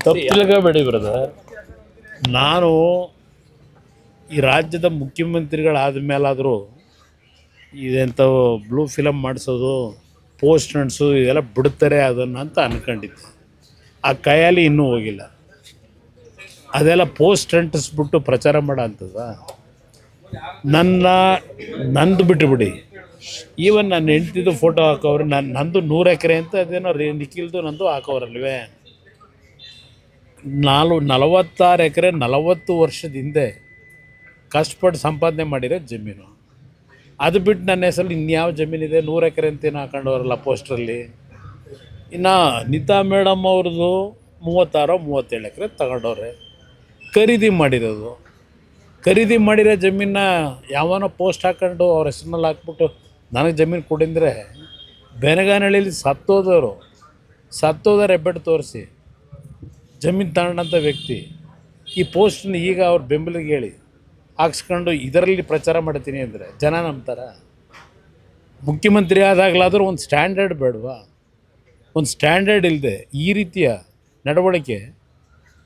ತಪ್ಪಿಲ್ಗಬೇಡಿ brother. ನಾನು ಈ ರಾಜ್ಯದ ಮುಖ್ಯಮಂತ್ರಿಗಳಾದ ಮೇಲಾದರೂ ಇದೆಂಥವು ಬ್ಲೂ ಫಿಲಮ್ ಮಾಡಿಸೋದು, ಪೋಸ್ಟ್ ನಡೆಸೋದು ಇದೆಲ್ಲ ಬಿಡ್ತಾರೆ ಅದನ್ನು ಅಂತ ಅಂದ್ಕೊಂಡಿದ್ದೆ. ಆ ಕೈಯಲ್ಲಿ ಇನ್ನೂ ಹೋಗಿಲ್ಲ. ಅದೆಲ್ಲ ಪೋಸ್ಟ್ ಅಂಟಿಸ್ಬಿಟ್ಟು ಪ್ರಚಾರ ಮಾಡೋ ಅಂಥದ್ದ. ನಂದು ಬಿಟ್ಟುಬಿಡಿ. ಈವನ್ ನನ್ನ ಹೆಂಡ್ತಿದ್ದು ಫೋಟೋ ಹಾಕೋರು, ನಂದು 100 ಎಕರೆ ಅಂತ ಅದೇನೋ ನಿಖಿಲ್ದು ನಂದು ಹಾಕೋರಲ್ವೇ. 46 ಎಕರೆ 40 ವರ್ಷದ ಹಿಂದೆ ಕಷ್ಟಪಟ್ಟು ಸಂಪಾದನೆ ಮಾಡಿರೋ ಜಮೀನು. ಅದು ಬಿಟ್ಟು ನನ್ನ ಹೆಸರಲ್ಲಿ ಇನ್ಯಾವ ಜಮೀನಿದೆ? 100 ಎಕರೆ ಅಂತೇನು ಹಾಕೊಂಡವ್ರಲ್ಲ ಪೋಸ್ಟ್ರಲ್ಲಿ. ಇನ್ನು ನೀತಾ ಮೇಡಮ್ ಅವ್ರದ್ದು 36-37 ಎಕರೆ ತಗೊಂಡವ್ರೆ, ಖರೀದಿ ಮಾಡಿರೋದು. ಖರೀದಿ ಮಾಡಿರೋ ಜಮೀನ ಯಾವನೋ ಪೋಸ್ಟ್ ಹಾಕ್ಕೊಂಡು ಅವ್ರ ಹೆಸ್ರಿನಲ್ಲಿ ಹಾಕ್ಬಿಟ್ಟು ನನಗೆ ಜಮೀನು ಕೊಡಿಂದರೆ, ಬೆನಗಾನಹಳ್ಳಿಲಿ ಸತ್ತೋದವ್ರು ಹೆಬ್ಬೆಟ್ಟು ತೋರಿಸಿ ಜಮೀನು ತಗೊಂಡಂಥ ವ್ಯಕ್ತಿ ಈ ಪೋಸ್ಟನ್ನ ಈಗ ಅವ್ರ ಬೆಂಬಲಿಗೆ ಹೇಳಿ ಹಾಕ್ಸ್ಕೊಂಡು ಇದರಲ್ಲಿ ಪ್ರಚಾರ ಮಾಡ್ತೀನಿ ಅಂದರೆ ಜನ ನಂಬ್ತಾರ? ಮುಖ್ಯಮಂತ್ರಿ ಆದಾಗಲಾದರೂ ಒಂದು ಸ್ಟ್ಯಾಂಡರ್ಡ್ ಬೇಡವಾ? ಒಂದು ಸ್ಟ್ಯಾಂಡರ್ಡ್ ಇಲ್ಲದೆ ಈ ರೀತಿಯ ನಡವಳಿಕೆ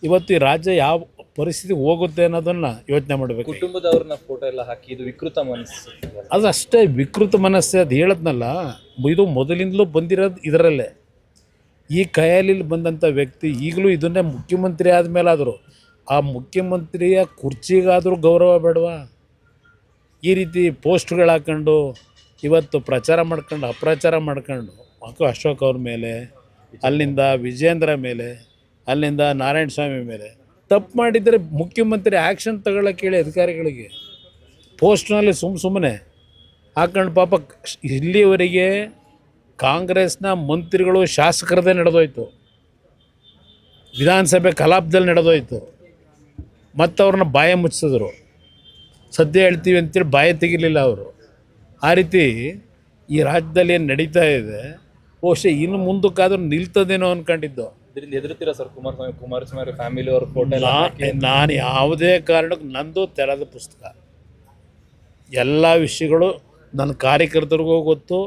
ಇವತ್ತು ಈ ರಾಜ್ಯ ಯಾವ ಪರಿಸ್ಥಿತಿ ಹೋಗುತ್ತೆ ಅನ್ನೋದನ್ನು ಯೋಚನೆ ಮಾಡಬೇಕು. ಕುಟುಂಬದವ್ರನ್ನ ಫೋಟೋ ಎಲ್ಲ ಹಾಕಿ ಇದು ವಿಕೃತ ಮನಸ್ಸು. ಅದು ಅಷ್ಟೇ ವಿಕೃತ ಮನಸ್ಸೇ. ಅದು ಹೇಳದ್ನಲ್ಲ, ಇದು ಮೊದಲಿಂದಲೂ ಬಂದಿರೋದು ಇದರಲ್ಲೇ. ಈ ಕೈಯಲ್ಲಿ ಬಂದಂಥ ವ್ಯಕ್ತಿ ಈಗಲೂ ಇದನ್ನೇ ಮುಖ್ಯಮಂತ್ರಿ ಆದಮೇಲಾದರೂ ಆ ಮುಖ್ಯಮಂತ್ರಿಯ ಕುರ್ಚಿಗಾದರೂ ಗೌರವ ಬೇಡವಾ? ಈ ರೀತಿ ಪೋಸ್ಟ್ಗಳು ಹಾಕ್ಕೊಂಡು ಇವತ್ತು ಪ್ರಚಾರ ಮಾಡ್ಕೊಂಡು ಅಪ್ರಚಾರ ಮಾಡ್ಕೊಂಡು ಅಶೋಕ್ ಅವ್ರ ಮೇಲೆ, ಅಲ್ಲಿಂದ ವಿಜೇಂದ್ರ ಮೇಲೆ, ಅಲ್ಲಿಂದ ನಾರಾಯಣ ಸ್ವಾಮಿ ಮೇಲೆ ತಪ್ಪು ಮಾಡಿದರೆ ಮುಖ್ಯಮಂತ್ರಿ ಆ್ಯಕ್ಷನ್ ತಗೊಳ್ಳೋಕೆ ಹೇಳಿ ಅಧಿಕಾರಿಗಳಿಗೆ. ಪೋಸ್ಟ್ನಲ್ಲಿ ಸುಮ್ಮನೆ ಹಾಕ್ಕೊಂಡು ಪಾಪ ಇಲ್ಲಿವರೆಗೆ ಕಾಂಗ್ರೆಸ್ನ ಮಂತ್ರಿಗಳು ಶಾಸಕರದೇ ನಡೆದೋಯ್ತು, ವಿಧಾನಸಭೆ ಕಲಾಪದಲ್ಲಿ ನಡೆದೋಯ್ತು. ಮತ್ತು ಅವ್ರನ್ನ ಬಾಯ ಮುಚ್ಚಿಸಿದ್ರು. ಸದ್ಯ ಹೇಳ್ತೀವಿ ಅಂತೇಳಿ ಬಾಯ ತೆಗಿಲಿಲ್ಲ ಅವರು. ಆ ರೀತಿ ಈ ರಾಜ್ಯದಲ್ಲಿ ಏನು ನಡೀತಾ ಇದೆ, ಬಹುಶಃ ಇನ್ನು ಮುಂದಕ್ಕಾದ್ರೂ ನಿಲ್ತದೇನೋ ಅಂದ್ಕೊಂಡಿದ್ದು. ಹೆದರ್ತೀರಾ ಸರ್ ಕುಮಾರಸ್ವಾಮಿ ಫ್ಯಾಮಿಲಿ ಅವ್ರ ಫೋಟೋ? ನಾನು ಯಾವುದೇ ಕಾರಣಕ್ಕೂ ನಂದು ತೆರೆದ ಪುಸ್ತಕ. ಎಲ್ಲ ವಿಷಯಗಳು ನನ್ನ ಕಾರ್ಯಕರ್ತರಿಗೂ ಗೊತ್ತು,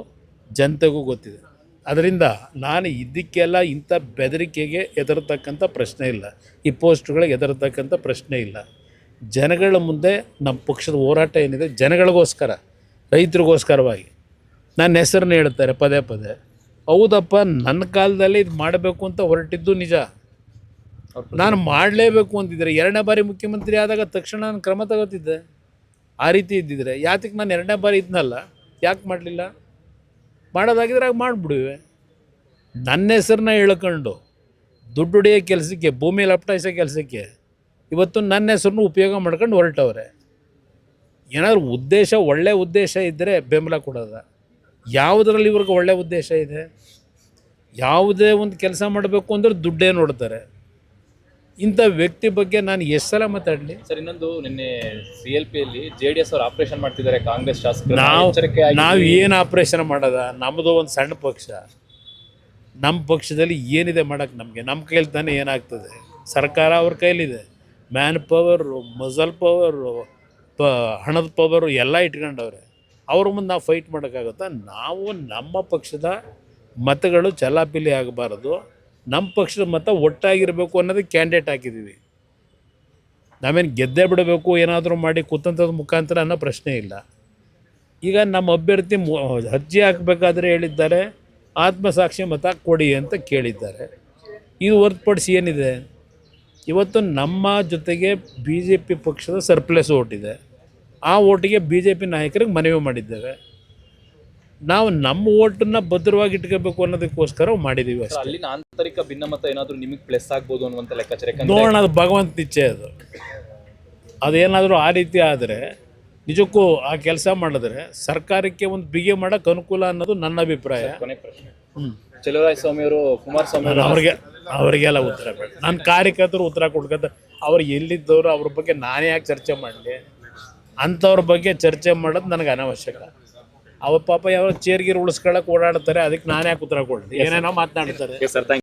ಜನತೆಗೂ ಗೊತ್ತಿದೆ. ಅದರಿಂದ ನಾನು ಇದಕ್ಕೆಲ್ಲ ಇಂಥ ಬೆದರಿಕೆಗೆ ಹೆದರ್ತಕ್ಕಂಥ ಪ್ರಶ್ನೆ ಇಲ್ಲ, ಈ ಪೋಸ್ಟ್ಗಳಿಗೆ ಹೆದರ್ತಕ್ಕಂಥ ಪ್ರಶ್ನೆ ಇಲ್ಲ. ಜನಗಳ ಮುಂದೆ ನಮ್ಮ ಪಕ್ಷದ ಹೋರಾಟ ಏನಿದೆ ಜನಗಳಿಗೋಸ್ಕರ, ರೈತರಿಗೋಸ್ಕರವಾಗಿ ನನ್ನ ಹೆಸರನ್ನ ಹೇಳ್ತಾರೆ ಪದೇ ಪದೇ. ಹೌದಪ್ಪ, ನನ್ನ ಕಾಲದಲ್ಲಿ ಇದು ಮಾಡಬೇಕು ಅಂತ ಹೊರಟಿದ್ದು ನಿಜ. ನಾನು ಮಾಡಲೇಬೇಕು ಅಂತಿದ್ದರೆ 2ನೇ ಬಾರಿ ಮುಖ್ಯಮಂತ್ರಿ ಆದಾಗ ತಕ್ಷಣ ನಾನು ಕ್ರಮ ತಗೋತಿದ್ದೆ. ಆ ರೀತಿ ಇದ್ದಿದ್ರೆ ಯಾತಕ್ಕೆ ನಾನು 2ನೇ ಬಾರಿ ಇದ್ನಲ್ಲ, ಯಾಕೆ ಮಾಡಲಿಲ್ಲ? ಮಾಡೋದಾಗಿದ್ರೆ ಆಗ ಮಾಡಿಬಿಡುವೆ. ನನ್ನ ಹೆಸರನ್ನ ಹೇಳ್ಕೊಂಡು ದುಡ್ಡು ಹೊಡೆಯೋ ಕೆಲಸಕ್ಕೆ, ಭೂಮಿ ಲಪಟಾಯಿಸೋ ಕೆಲಸಕ್ಕೆ ಇವತ್ತು ನನ್ನ ಹೆಸರನ್ನು ಉಪಯೋಗ ಮಾಡ್ಕೊಂಡು ಹೊರಟವ್ರೆ. ಏನಾದರೂ ಉದ್ದೇಶ, ಒಳ್ಳೆಯ ಉದ್ದೇಶ ಇದ್ದರೆ ಬೆಂಬಲ ಕೊಡೋದ. ಯಾವುದರಲ್ಲಿ ಇವ್ರಿಗೆ ಒಳ್ಳೆಯ ಉದ್ದೇಶ ಇದೆ? ಯಾವುದೇ ಒಂದು ಕೆಲಸ ಮಾಡಬೇಕು ಅಂದರೆ ದುಡ್ಡೇ ನೋಡ್ತಾರೆ. ಇಂಥ ವ್ಯಕ್ತಿ ಬಗ್ಗೆ ನಾನು ಎಷ್ಟು ಸಲ ಮಾತಾಡಲಿ ಸರ್? ಇನ್ನೊಂದು, ನಿನ್ನೆ CLPಯಲ್ಲಿ JDS ಅವರು ಆಪರೇಷನ್ ಮಾಡ್ತಿದ್ದಾರೆ ಕಾಂಗ್ರೆಸ್ ಶಾಸಕರು. ನಾವು ಏನು ಆಪರೇಷನ್ ಮಾಡೋದ? ನಮ್ಮದು ಒಂದು ಸಣ್ಣ ಪಕ್ಷ. ನಮ್ಮ ಪಕ್ಷದಲ್ಲಿ ಏನಿದೆ ಮಾಡೋಕ್ಕೆ? ನಮ್ಮ ಕೈಲಿ ತಾನೇ ಏನಾಗ್ತದೆ? ಸರ್ಕಾರ ಅವ್ರ ಕೈಲಿದೆ. ಮ್ಯಾನ್ ಪವರು, ಮಸಲ್ ಪವರು, ಹಣದ ಪವರು ಎಲ್ಲ ಇಟ್ಕೊಂಡವ್ರೆ. ಅವ್ರ ಮುಂದೆ ನಾವು ಫೈಟ್ ಮಾಡೋಕ್ಕಾಗುತ್ತಾ? ನಾವು ನಮ್ಮ ಪಕ್ಷದ ಮತಗಳು ಚಲಾಪಿಲಿ ಆಗಬಾರ್ದು, ನಮ್ಮ ಪಕ್ಷದ ಮತ ಒಟ್ಟಾಗಿರಬೇಕು ಅನ್ನೋದಕ್ಕೆ ಕ್ಯಾಂಡಿಡೇಟ್ ಹಾಕಿದ್ದೀವಿ. ನಾವೇನು ಗೆದ್ದೇ ಬಿಡಬೇಕು ಏನಾದರೂ ಮಾಡಿ ಕುತಂತ್ರದ ಮುಖಾಂತರ ಅನ್ನೋ ಪ್ರಶ್ನೆ ಇಲ್ಲ. ಈಗ ನಮ್ಮ ಅಭ್ಯರ್ಥಿ ಅರ್ಜಿ ಹಾಕಬೇಕಾದ್ರೆ ಹೇಳಿದ್ದಾರೆ ಆತ್ಮಸಾಕ್ಷಿ ಮತ ಕೊಡಿ ಅಂತ ಕೇಳಿದ್ದಾರೆ. ಇದು ಹೊರತುಪಡಿಸಿ ಏನಿದೆ? ಇವತ್ತು ನಮ್ಮ ಜೊತೆಗೆ BJP ಪಕ್ಷದ ಸರ್ಪ್ಲಸ್ ಓಟಿದೆ. ಆ ಓಟಿಗೆ BJP ನಾಯಕರಿಗೆ ಮನವಿ ಮಾಡಿದ್ದೇವೆ. ನಾವು ನಮ್ಮ ಓಟನ್ನು ಭದ್ರವಾಗಿ ಇಟ್ಕೋಬೇಕು ಅನ್ನೋದಕ್ಕೋಸ್ಕರ ಮಾಡಿದ್ದೀವಿ ಅಷ್ಟೇ. ಅಲ್ಲಿನ ಆಂತರಿಕ ಭಿನ್ನಮತ ಏನಾದರೂ ನಿಮಗೆ ಪ್ಲಸ್ ಆಗ್ಬೋದು ಅನ್ನುವಂಥ ಲೆಕ್ಕಾಚಾರ? ನೋಡೋಣ, ಅದು ಭಗವಂತ ಇಚ್ಛೆ. ಅದೇನಾದರೂ ಆ ರೀತಿ ಆದರೆ ನಿಜಕ್ಕೂ ಆ ಕೆಲಸ ಮಾಡಿದ್ರೆ ಸರ್ಕಾರಕ್ಕೆ ಒಂದು ಬಿಗಿ ಮಾಡೋಕ್ಕೆ ಅನುಕೂಲ ಅನ್ನೋದು ನನ್ನ ಅಭಿಪ್ರಾಯ. ಕೊನೆ ಪ್ರಶ್ನೆ, ಚಲುವರಾಯಸ್ವಾಮಿ ಅವರು, ಕುಮಾರಸ್ವಾಮಿ ಅವರಿಗೆಲ್ಲ ಉತ್ತರ ಬೇಡ. ನನ್ನ ಕಾರ್ಯಕರ್ತರು ಉತ್ತರ ಕೊಡ್ಕೊತ ಅವ್ರು ಎಲ್ಲಿದ್ದವರು, ಅವ್ರ ಬಗ್ಗೆ ನಾನೇ ಯಾಕೆ ಚರ್ಚೆ ಮಾಡಲಿ? ಅಂಥವ್ರ ಬಗ್ಗೆ ಚರ್ಚೆ ಮಾಡೋದು ನನಗೆ ಅನಾವಶ್ಯಕ. ಅವ್ರ ಪಾಪ ಯಾವ ಚೇರ್ಗೀರು ಉಳಿಸ್ಕೊಳ್ಳೋಕೆ ಓಡಾಡ್ತಾರೆ, ಅದಕ್ಕೆ ನಾನು ಯಾಕೆ ಉತ್ತರ ಕೊಡಲಿ? ಏನೇನೋ ಮಾತನಾಡ್ತಾರೆ.